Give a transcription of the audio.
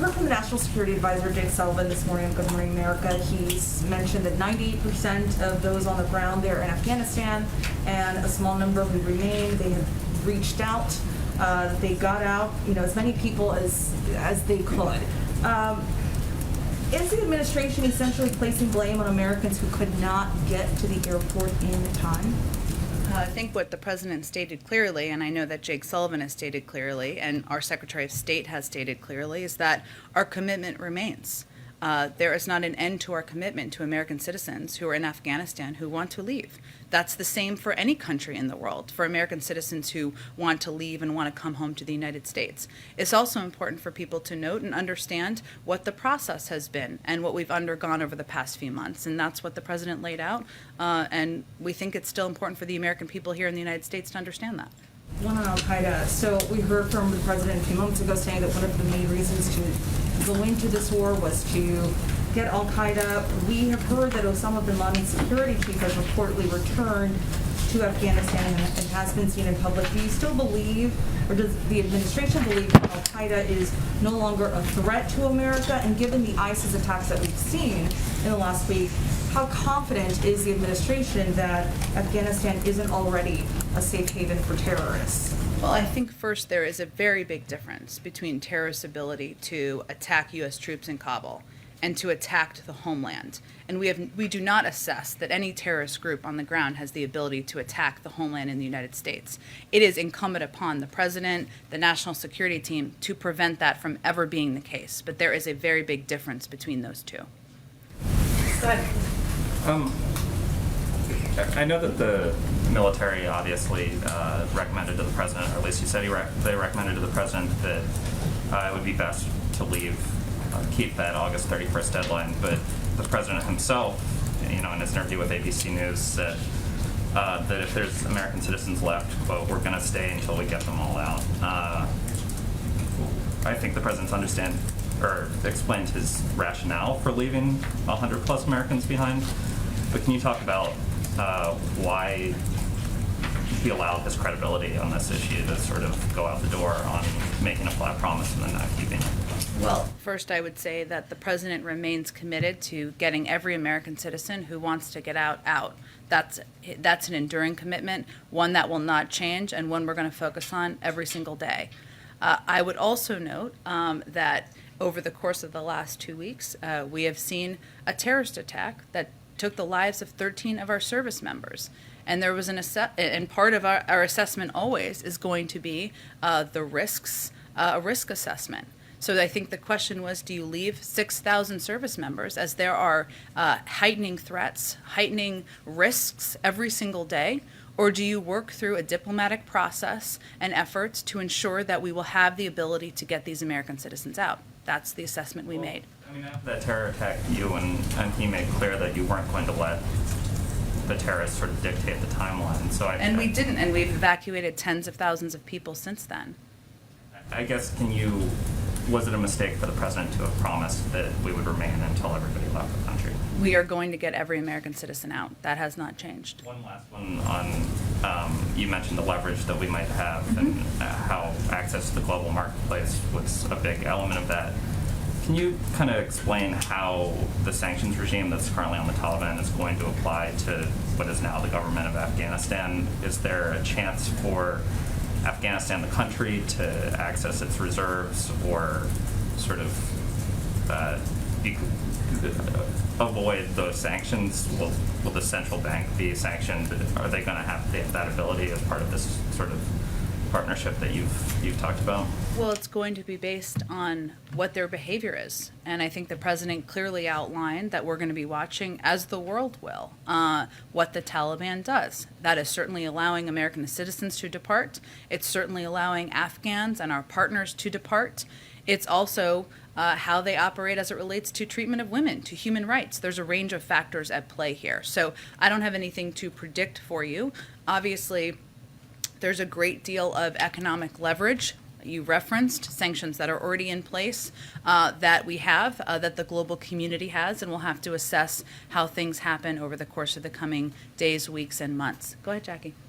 heard from the National Security Advisor, Jake Sullivan, this morning on Good Morning America. He's mentioned that 98% of those on the ground there in Afghanistan and a small number who remain, they have reached out. They got out, as many people as they could. Is the administration essentially placing blame on Americans who could not get to the airport in time? I think what the president stated clearly, and I know that Jake Sullivan has stated clearly, and our Secretary of State has stated clearly, is that our commitment remains. There is not an end to our commitment to American citizens who are in Afghanistan who want to leave. That's the same for any country in the world, for American citizens who want to leave and want to come home to the United States. It's also important for people to note and understand what the process has been and what we've undergone over the past few months, and that's what the president laid out, and we think it's still important for the American people here in the United States to understand that. One on Al-Qaeda. So we heard from the president a few moments ago saying that one of the main reasons to go into this war was to get Al-Qaeda. We have heard that Osama bin Laden's security chief has reportedly returned to Afghanistan and has been seen in public. Do you still believe, or does the administration believe, that Al-Qaeda is no longer a threat to America? And given the ISIS attacks that we've seen in the last week, how confident is the administration that Afghanistan isn't already a safe haven for terrorists? Well, I think first there is a very big difference between terrorists' ability to attack U.S. troops in Kabul and to attack the homeland. And we do not assess that any terrorist group on the ground has the ability to attack the homeland in the United States. It is incumbent upon the president, the national security team, to prevent that from ever being the case. But there is a very big difference between those two. Go ahead. I know that the military obviously recommended to the president, or at least he said they recommended to the president that it would be best to leave, keep that August 31st deadline. But the president himself, in his interview with ABC News, said that if there's American citizens left, quote, we're going to stay until we get them all out. I think the president's explained his rationale for leaving 100 plus Americans behind. But can you talk about why he allowed his credibility on this issue to sort of go out the door on making a flat promise and then not keeping it? Well, first I would say that the president remains committed to getting every American citizen who wants to get out. That's an enduring commitment, one that will not change, and one we're going to focus on every single day. I would also note that over the course of the last 2 weeks, we have seen a terrorist attack that took the lives of 13 of our service members. And there was and part of our assessment always is going to be the risks, a risk assessment. So I think the question was, do you leave 6,000 service members as there are heightening threats, heightening risks every single day? Or do you work through a diplomatic process and efforts to ensure that we will have the ability to get these American citizens out? That's the assessment we made. I mean, after that terror attack, you and he made clear that you weren't going to let the terrorists sort of dictate the timeline. And we didn't, and we've evacuated tens of thousands of people since then. I guess, was it a mistake for the president to have promised that we would remain until everybody left the country? We are going to get every American citizen out. That has not changed. One last one on, you mentioned the leverage that we might have and how access to the global marketplace was a big element of that. Can you kind of explain how the sanctions regime that's currently on the Taliban is going to apply to what is now the government of Afghanistan? Is there a chance for Afghanistan, the country, to access its reserves or sort of avoid those sanctions? Will the central bank be sanctioned? Are they going to have that ability as part of this sort of partnership that you've talked about? Well, it's going to be based on what their behavior is. And I think the president clearly outlined that we're going to be watching, as the world will, what the Taliban does. That is certainly allowing American citizens to depart. It's certainly allowing Afghans and our partners to depart. It's also how they operate as it relates to treatment of women, to human rights. There's a range of factors at play here. So I don't have anything to predict for you. Obviously, there's a great deal of economic leverage. You referenced sanctions that are already in place that we have, that the global community has, and we'll have to assess how things happen over the course of the coming days, weeks, and months. Go ahead, Jackie.